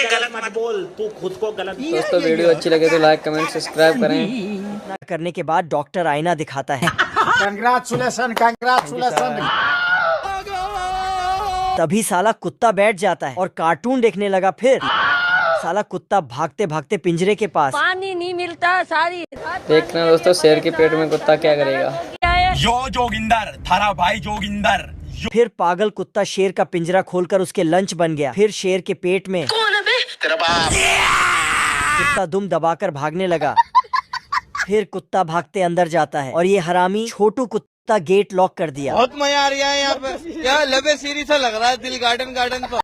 ये गलत मत बोल, तू खुद को गलत। दोस्तों वीडियो अच्छी लगे तो लाइक कमेंट सब्सक्राइब करें। करने के बाद डॉक्टर आईना दिखाता है। Congratulation congratulation. तभी साला कुत्ता बैठ जाता है और कार्टून देखने लगा। फिर साला कुत्ता भागते भागते पिंजरे के पास। पानी नहीं मिलता सारी। देखना दोस्तों शेर के पेट में कुत्ता क्या करेगा। यो जोगिंदर, थारा भाई जोगिंदर। फिर पागल कुत्ता शेर का पिंजरा खोलकर उसके लंच बन गया। फिर शेर के पेट में तेरा बाप। कुत्ता दुम दबाकर भागने लगा। फिर कुत्ता भागते अंदर जाता है और ये हरामी छोटू कुत्ता गेट लॉक कर दिया। बहुत मजा आ रहा है यहाँ पे, यहाँ लबे सीरी सा लग रहा है दिल गार्डन पर।